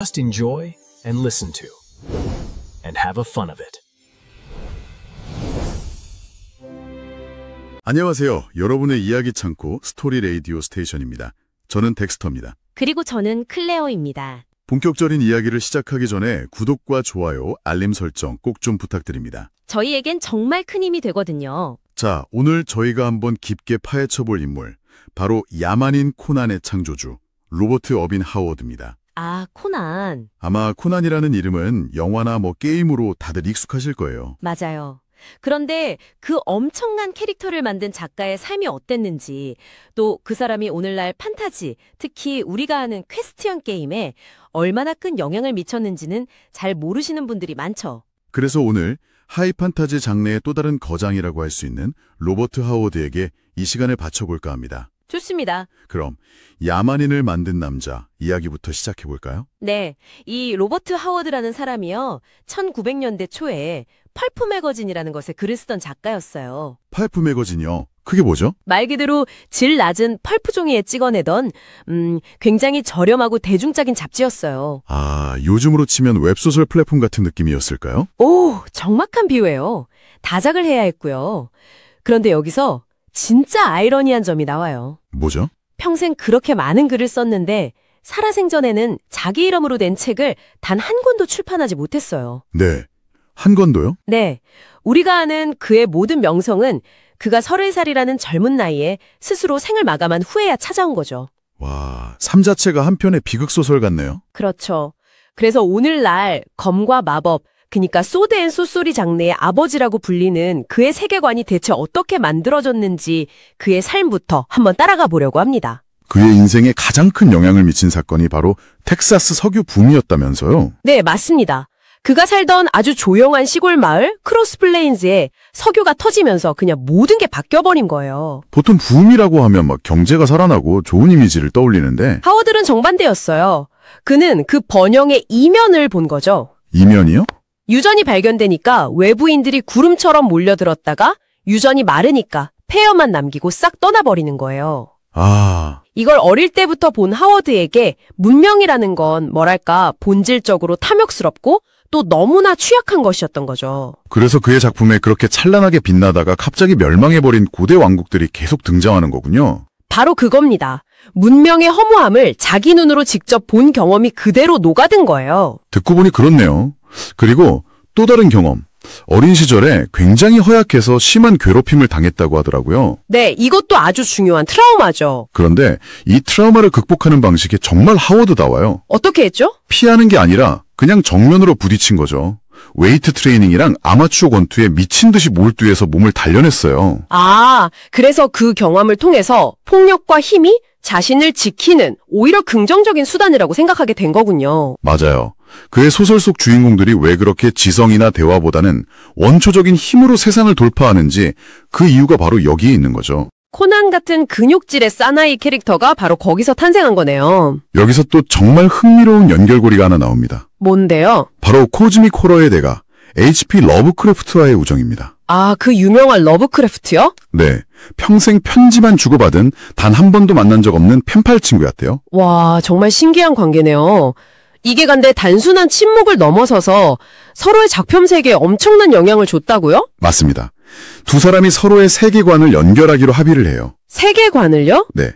Just enjoy and listen to, and have a fun of it. 안녕하세요. 여러분의 이야기 창고 스토리 레이디오 스테이션입니다. 저는 덱스터입니다. 그리고 저는 클레어입니다. 본격적인 이야기를 시작하기 전에 구독과 좋아요, 알림 설정 꼭 좀 부탁드립니다. 저희에겐 정말 큰 힘이 되거든요. 자, 오늘 저희가 한번 깊게 파헤쳐볼 인물, 바로 야만인 코난의 창조주, 로버트 어빈 하워드입니다. 아, 코난. 아마 코난이라는 이름은 영화나 게임으로 다들 익숙하실 거예요. 맞아요. 그런데 그 엄청난 캐릭터를 만든 작가의 삶이 어땠는지, 또 그 사람이 오늘날 판타지, 특히 우리가 아는 퀘스트형 게임에 얼마나 큰 영향을 미쳤는지는 잘 모르시는 분들이 많죠. 그래서 오늘 하이 판타지 장르의 또 다른 거장이라고 할 수 있는 로버트 하워드에게 이 시간을 바쳐볼까 합니다. 좋습니다. 그럼 야만인을 만든 남자 이야기부터 시작해볼까요? 네, 이 로버트 하워드라는 사람이요, 1900년대 초에 펄프 매거진이라는 것에 글을 쓰던 작가였어요. 펄프 매거진이요? 그게 뭐죠? 말 그대로 질 낮은 펄프 종이에 찍어내던 굉장히 저렴하고 대중적인 잡지였어요. 아, 요즘으로 치면 웹소설 플랫폼 같은 느낌이었을까요? 오, 정확한 비유예요. 다작을 해야 했고요. 그런데 여기서 진짜 아이러니한 점이 나와요. 뭐죠? 평생 그렇게 많은 글을 썼는데 살아생전에는 자기 이름으로 낸 책을 단 한 권도 출판하지 못했어요. 네. 한 권도요? 네. 우리가 아는 그의 모든 명성은 그가 30살이라는 젊은 나이에 스스로 생을 마감한 후에야 찾아온 거죠. 와, 삶 자체가 한편의 비극소설 같네요. 그렇죠. 그래서 오늘날 검과 마법, 그러니까 소드 앤 소쏘리 장르의 아버지라고 불리는 그의 세계관이 대체 어떻게 만들어졌는지 그의 삶부터 한번 따라가 보려고 합니다. 그의 인생에 가장 큰 영향을 미친 사건이 바로 텍사스 석유 붐이었다면서요? 네, 맞습니다. 그가 살던 아주 조용한 시골 마을 크로스플레인즈에 석유가 터지면서 그냥 모든 게 바뀌어버린 거예요. 보통 붐이라고 하면 경제가 살아나고 좋은 이미지를 떠올리는데 하워드는 정반대였어요. 그는 그 번영의 이면을 본 거죠. 이면이요? 유전이 발견되니까 외부인들이 구름처럼 몰려들었다가 유전이 마르니까 폐허만 남기고 싹 떠나버리는 거예요. 아, 이걸 어릴 때부터 본 하워드에게 문명이라는 건 뭐랄까 본질적으로 탐욕스럽고 또 너무나 취약한 것이었던 거죠. 그래서 그의 작품에 그렇게 찬란하게 빛나다가 갑자기 멸망해버린 고대 왕국들이 계속 등장하는 거군요. 바로 그겁니다. 문명의 허무함을 자기 눈으로 직접 본 경험이 그대로 녹아든 거예요. 듣고 보니 그렇네요. 그리고 또 다른 경험. 어린 시절에 굉장히 허약해서 심한 괴롭힘을 당했다고 하더라고요. 네, 이것도 아주 중요한 트라우마죠. 그런데 이 트라우마를 극복하는 방식이 정말 하워드다워요. 어떻게 했죠? 피하는 게 아니라 그냥 정면으로 부딪힌 거죠. 웨이트 트레이닝이랑 아마추어 권투에 미친 듯이 몰두해서 몸을 단련했어요. 아, 그래서 그 경험을 통해서 폭력과 힘이 자신을 지키는 오히려 긍정적인 수단이라고 생각하게 된 거군요. 맞아요. 그의 소설 속 주인공들이 왜 그렇게 지성이나 대화보다는 원초적인 힘으로 세상을 돌파하는지 그 이유가 바로 여기에 있는 거죠. 코난 같은 근육질의 사나이 캐릭터가 바로 거기서 탄생한 거네요. 여기서 또 정말 흥미로운 연결고리가 하나 나옵니다. 뭔데요? 바로 코즈믹 호러의 대가 H.P. 러브크래프트와의 우정입니다. 아, 그 유명한 러브크래프트요? 네, 평생 편지만 주고받은 단 한 번도 만난 적 없는 펜팔 친구였대요. 와, 정말 신기한 관계네요. 이게 간데 단순한 친목을 넘어서서 서로의 작품 세계에 엄청난 영향을 줬다고요? 맞습니다. 두 사람이 서로의 세계관을 연결하기로 합의를 해요. 세계관을요? 네.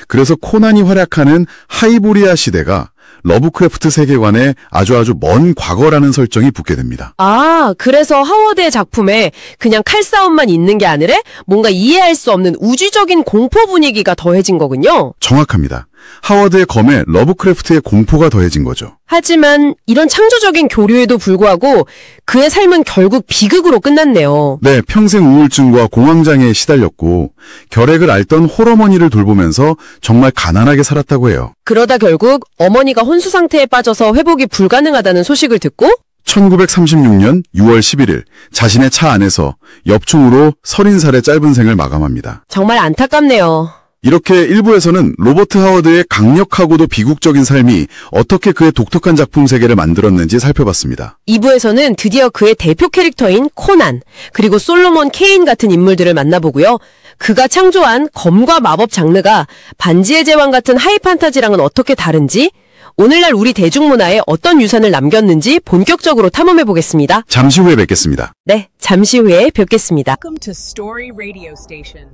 그래서 코난이 활약하는 하이보리아 시대가 러브크래프트 세계관에 아주 먼 과거라는 설정이 붙게 됩니다. 아, 그래서 하워드의 작품에 그냥 칼싸움만 있는 게 아니라 뭔가 이해할 수 없는 우주적인 공포 분위기가 더해진 거군요. 정확합니다. 하워드의 검에 러브크래프트의 공포가 더해진 거죠. 하지만 이런 창조적인 교류에도 불구하고 그의 삶은 결국 비극으로 끝났네요. 네, 평생 우울증과 공황장애에 시달렸고 결핵을 앓던 홀어머니를 돌보면서 정말 가난하게 살았다고 해요. 그러다 결국 어머니가 혼수 상태에 빠져서 회복이 불가능하다는 소식을 듣고 1936년 6월 11일 자신의 차 안에서 엽총으로 30살의 짧은 생을 마감합니다. 정말 안타깝네요. 이렇게 일부에서는 로버트 하워드의 강력하고도 비극적인 삶이 어떻게 그의 독특한 작품 세계를 만들었는지 살펴봤습니다. 2부에서는 드디어 그의 대표 캐릭터인 코난, 그리고 솔로몬 케인 같은 인물들을 만나보고요. 그가 창조한 검과 마법 장르가 반지의 제왕 같은 하이 판타지랑은 어떻게 다른지, 오늘날 우리 대중문화에 어떤 유산을 남겼는지 본격적으로 탐험해 보겠습니다. 잠시 후에 뵙겠습니다. 네, 잠시 후에 뵙겠습니다. Welcome to Story Radio Station,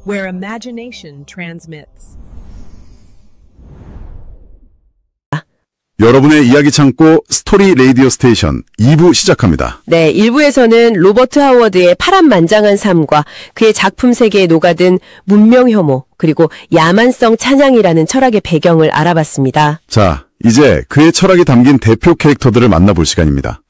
where imagination transmits. 여러분의 이야기 창고 스토리 라디오 스테이션 2부 시작합니다. 네, 1부에서는 로버트 하워드의 파란만장한 삶과 그의 작품 세계에 녹아든 문명 혐오, 그리고 야만성 찬양이라는 철학의 배경을 알아봤습니다. 자, 이제 그의 철학이 담긴 대표 캐릭터들을 만나볼 시간입니다.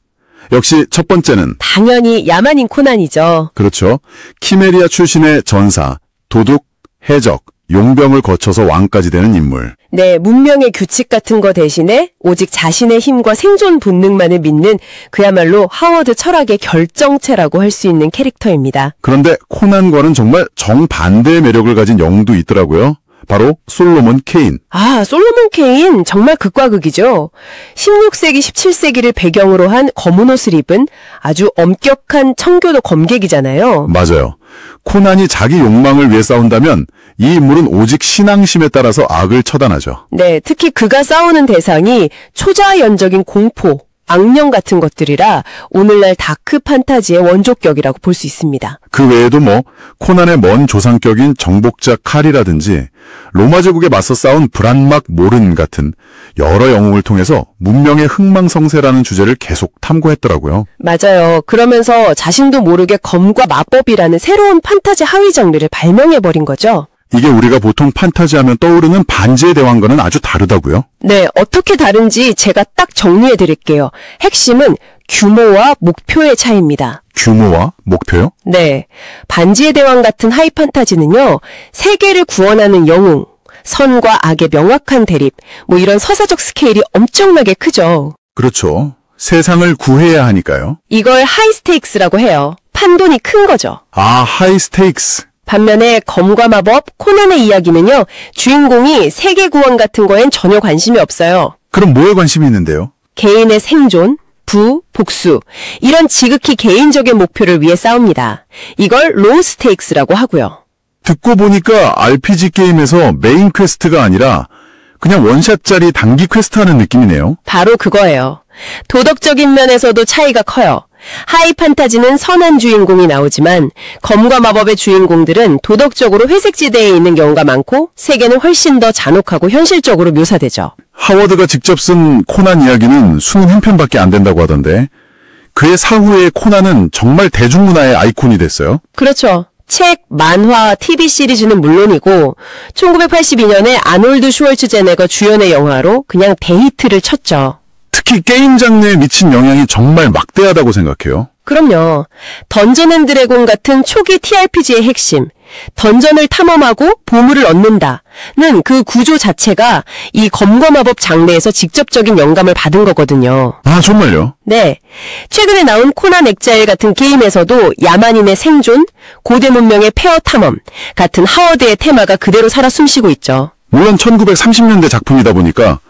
역시 첫 번째는 당연히 야만인 코난이죠. 그렇죠. 키메리아 출신의 전사, 도둑, 해적, 용병을 거쳐서 왕까지 되는 인물. 네, 문명의 규칙 같은 거 대신에 오직 자신의 힘과 생존 본능만을 믿는 그야말로 하워드 철학의 결정체라고 할 수 있는 캐릭터입니다. 그런데 코난과는 정말 정반대의 매력을 가진 영웅도 있더라고요. 바로 솔로몬 케인. 아, 솔로몬 케인 정말 극과 극이죠. 16세기, 17세기를 배경으로 한 검은 옷을 입은 아주 엄격한 청교도 검객이잖아요. 맞아요. 코난이 자기 욕망을 위해 싸운다면 이 인물은 오직 신앙심에 따라서 악을 처단하죠. 네, 특히 그가 싸우는 대상이 초자연적인 공포, 악령 같은 것들이라 오늘날 다크 판타지의 원조격이라고 볼 수 있습니다. 그 외에도 코난의 먼 조상격인 정복자 칼이라든지 로마 제국에 맞서 싸운 브란막 모른 같은 여러 영웅을 통해서 문명의 흥망성쇠라는 주제를 계속 탐구했더라고요. 맞아요. 그러면서 자신도 모르게 검과 마법이라는 새로운 판타지 하위 장르를 발명해버린 거죠. 이게 우리가 보통 판타지 하면 떠오르는 반지의 대왕과는 아주 다르다고요? 네, 어떻게 다른지 제가 딱 정리해 드릴게요. 핵심은 규모와 목표의 차이입니다. 규모와 목표요? 네, 반지의 대왕 같은 하이 판타지는요, 세계를 구원하는 영웅, 선과 악의 명확한 대립, 이런 서사적 스케일이 엄청나게 크죠. 그렇죠. 세상을 구해야 하니까요. 이걸 하이 스테이크스라고 해요. 판돈이 큰 거죠. 아, 하이 스테이크스. 반면에 검과 마법, 코난의 이야기는요, 주인공이 세계 구원 같은 거엔 전혀 관심이 없어요. 그럼 뭐에 관심이 있는데요? 개인의 생존, 부, 복수, 이런 지극히 개인적인 목표를 위해 싸웁니다. 이걸 로우 스테이크스라고 하고요. 듣고 보니까 RPG 게임에서 메인 퀘스트가 아니라 그냥 원샷짜리 단기 퀘스트 하는 느낌이네요. 바로 그거예요. 도덕적인 면에서도 차이가 커요. 하이 판타지는 선한 주인공이 나오지만 검과 마법의 주인공들은 도덕적으로 회색지대에 있는 경우가 많고 세계는 훨씬 더 잔혹하고 현실적으로 묘사되죠. 하워드가 직접 쓴 코난 이야기는 수능 한 편밖에 안 된다고 하던데 그의 사후에 코난은 정말 대중문화의 아이콘이 됐어요. 그렇죠. 책, 만화, TV 시리즈는 물론이고 1982년에 아놀드 슈왈츠제네거 주연의 영화로 그냥 대히트를 쳤죠. 특히 게임 장르에 미친 영향이 정말 막대하다고 생각해요. 그럼요. 던전 앤 드래곤 같은 초기 TRPG의 핵심, 던전을 탐험하고 보물을 얻는다는 그 구조 자체가 이 검과 마법 장르에서 직접적인 영감을 받은 거거든요. 아, 정말요? 네. 최근에 나온 코난 엑자일 같은 게임에서도 야만인의 생존, 고대 문명의 폐허 탐험 같은 하워드의 테마가 그대로 살아 숨쉬고 있죠. 물론 1930년대 작품이다 보니까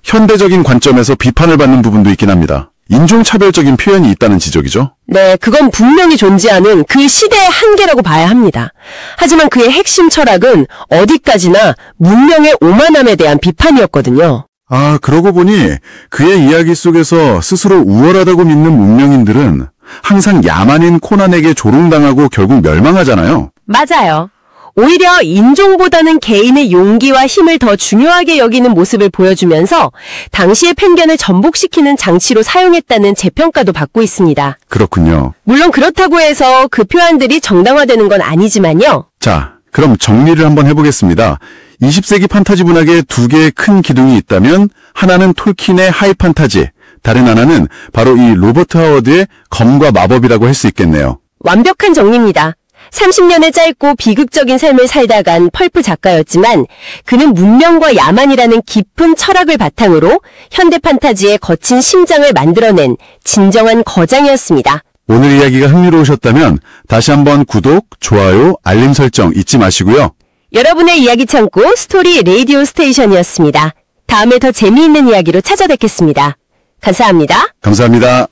현대적인 관점에서 비판을 받는 부분도 있긴 합니다. 인종차별적인 표현이 있다는 지적이죠. 네, 그건 분명히 존재하는 그 시대의 한계라고 봐야 합니다. 하지만 그의 핵심 철학은 어디까지나 문명의 오만함에 대한 비판이었거든요. 아, 그러고 보니 그의 이야기 속에서 스스로 우월하다고 믿는 문명인들은 항상 야만인 코난에게 조롱당하고 결국 멸망하잖아요. 맞아요. 오히려 인종보다는 개인의 용기와 힘을 더 중요하게 여기는 모습을 보여주면서 당시의 편견을 전복시키는 장치로 사용했다는 재평가도 받고 있습니다. 그렇군요. 물론 그렇다고 해서 그 표현들이 정당화되는 건 아니지만요. 자, 그럼 정리를 한번 해보겠습니다. 20세기 판타지 문학에 두 개의 큰 기둥이 있다면 하나는 톨킨의 하이 판타지, 다른 하나는 바로 이 로버트 하워드의 검과 마법이라고 할 수 있겠네요. 완벽한 정리입니다. 30년의 짧고 비극적인 삶을 살다 간 펄프 작가였지만 그는 문명과 야만이라는 깊은 철학을 바탕으로 현대 판타지의 거친 심장을 만들어낸 진정한 거장이었습니다. 오늘 이야기가 흥미로우셨다면 다시 한번 구독, 좋아요, 알림 설정 잊지 마시고요. 여러분의 이야기 창고 스토리 라디오 스테이션이었습니다. 다음에 더 재미있는 이야기로 찾아뵙겠습니다. 감사합니다. 감사합니다.